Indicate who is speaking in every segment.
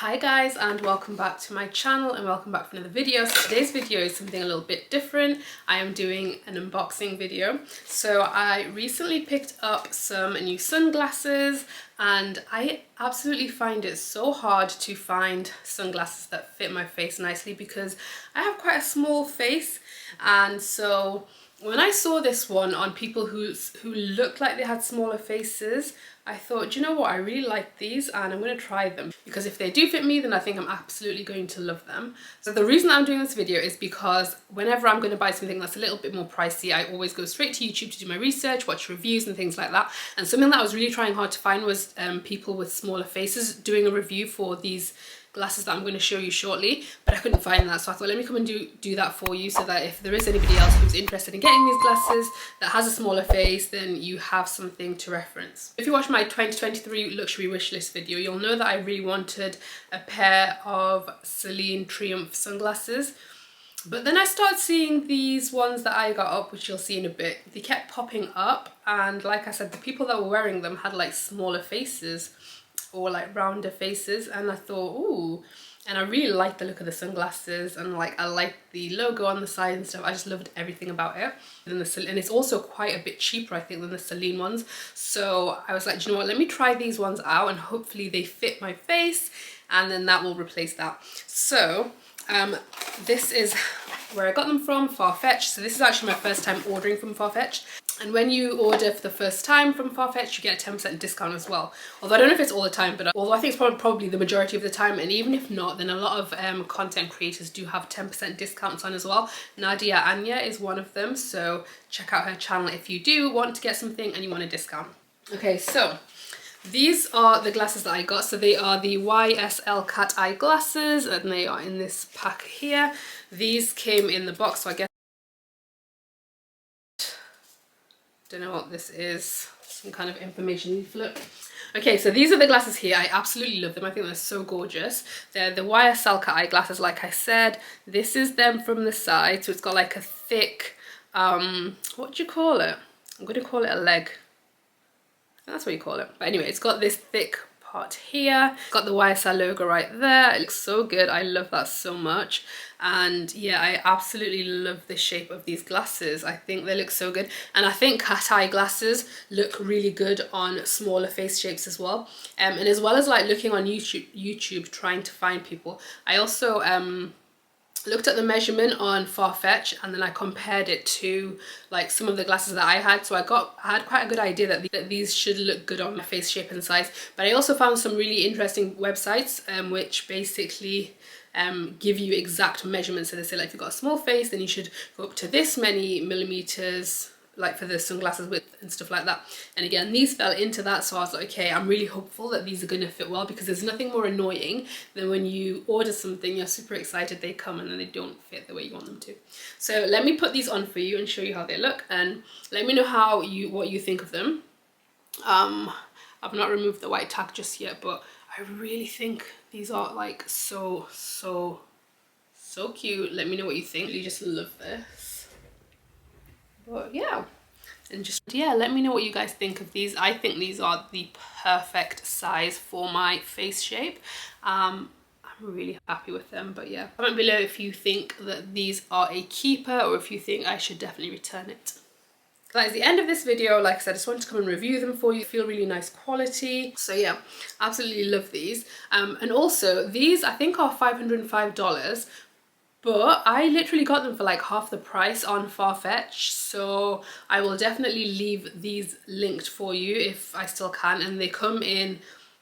Speaker 1: Hi guys, and welcome back to my channel and welcome back for another video. So today's video is something a little bit different. I am doing an unboxing video. So I recently picked up some new sunglasses and I absolutely find it so hard to find sunglasses that fit my face nicely because I have quite a small face, and so when I saw this one on people who looked like they had smaller faces, I thought, do you know what, I really like these and I'm going to try them, because if they do fit me then I think I'm absolutely going to love them. So the reason I'm doing this video is because whenever I'm going to buy something that's a little bit more pricey, I always go straight to YouTube to do my research, watch reviews and things like that. And something that I was really trying hard to find was people with smaller faces doing a review for these glasses that I'm going to show you shortly, but I couldn't find that, so I thought let me come and do that for you, so that if there is anybody else who's interested in getting these glasses that has a smaller face, then you have something to reference. If you watch my 2023 luxury wishlist video, you'll know that I really wanted a pair of Celine Triumph sunglasses, but then I started seeing these ones that I got up, which you'll see in a bit. They kept popping up, and like I said, the people that were wearing them had like smaller faces or like rounder faces, and I thought, ooh, and I really liked the look of the sunglasses, and like I liked the logo on the side and stuff. I just loved everything about it. And it's also quite a bit cheaper, I think, than the Celine ones. So I was like, do you know what, let me try these ones out and hopefully they fit my face, and then that will replace that. So this is where I got them from, Farfetch. So this is actually my first time ordering from Farfetch. And when you order for the first time from Farfetch, you get a 10% discount as well. Although I don't know if it's all the time, but although I think it's probably the majority of the time, and even if not, then a lot of content creators do have 10% discounts on as well. Nadia Anya is one of them, so check out her channel if you do want to get something and you want a discount. Okay, so these are the glasses that I got. So they are the YSL cat eye glasses, and they are in this pack here. These came in the box, so I guess, don't know what this is, some kind of information leaflet. Okay, so these are the glasses here. I absolutely love them. I think they're so gorgeous. They're the YSL cat eye glasses, like I said. This is them from the side, so it's got like a thick, what do you call it? I'm going to call it a leg. That's what you call it. But anyway, it's got this thick part here. It's got the YSL logo right there. It looks so good. I love that so much. And yeah, I absolutely love the shape of these glasses. I think they look so good. And I think cat eye glasses look really good on smaller face shapes as well. And as well as like looking on YouTube trying to find people, I also looked at the measurement on Farfetch, and then I compared it to like some of the glasses that I had. So I had quite a good idea that these should look good on my face shape and size. But I also found some really interesting websites which basically give you exact measurements. So they say like if you've got a small face, then you should go up to this many millimeters, like for the sunglasses width and stuff like that. And again, these fell into that, so I was like, okay, I'm really hopeful that these are going to fit well, because there's nothing more annoying than when you order something, you're super excited, they come and then they don't fit the way you want them to. So let me put these on for you and show you how they look, and let me know what you think of them. I've not removed the white tag just yet, but I really think these are like so cute. Let me know what you think. You just love this. But yeah, and just yeah, let me know what you guys think of these. I think these are the perfect size for my face shape. I'm really happy with them. But yeah, comment below if you think that these are a keeper or if you think I should definitely return it. That is the end of this video. Like I said, I just wanted to come and review them for you. They feel really nice quality. So yeah, absolutely love these. And also these I think are $505. But I literally got them for like half the price on Farfetch, so I will definitely leave these linked for you if I still can. And they come in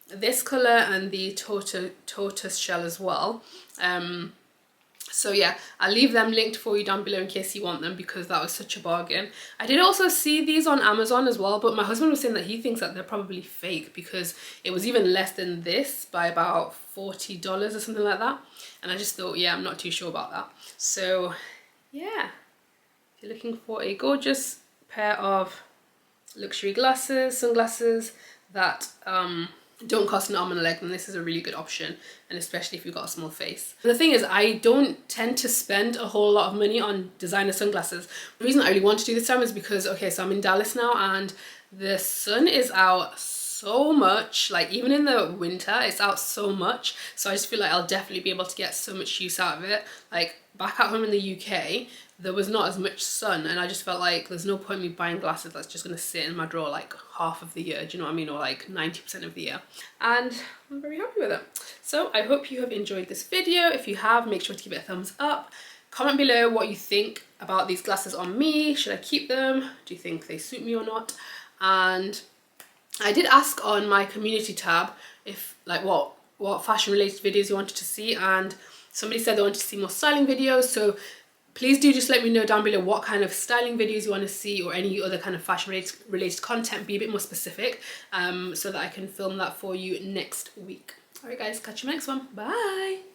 Speaker 1: this colour and the tortoise shell as well. So yeah, I'll leave them linked for you down below in case you want them, because that was such a bargain. I did also see these on Amazon as well, but my husband was saying that he thinks that they're probably fake, because it was even less than this by about $40 or something like that. And I just thought, yeah, I'm not too sure about that. So yeah, if you're looking for a gorgeous pair of luxury sunglasses that don't cost an arm and a leg, then this is a really good option, and especially if you've got a small face. And the thing is, I don't tend to spend a whole lot of money on designer sunglasses. The reason I really want to do this time is because, okay, so I'm in Dallas now and the sun is out so much, like even in the winter it's out so much, so I just feel like I'll definitely be able to get so much use out of it. Like back at home in the UK there was not as much sun, and I just felt like there's no point me buying glasses that's just gonna sit in my drawer like half of the year, do you know what I mean, or like 90% of the year, and I'm very happy with it. So I hope you have enjoyed this video. If you have, make sure to give it a thumbs up. Comment below what you think about these glasses on me. Should I keep them? Do you think they suit me or not? And I did ask on my community tab if like what fashion related videos you wanted to see, and somebody said they wanted to see more styling videos, so please do just let me know down below what kind of styling videos you want to see, or any other kind of fashion related content. Be a bit more specific, so that I can film that for you next week. Alright guys, catch you in the next one. Bye!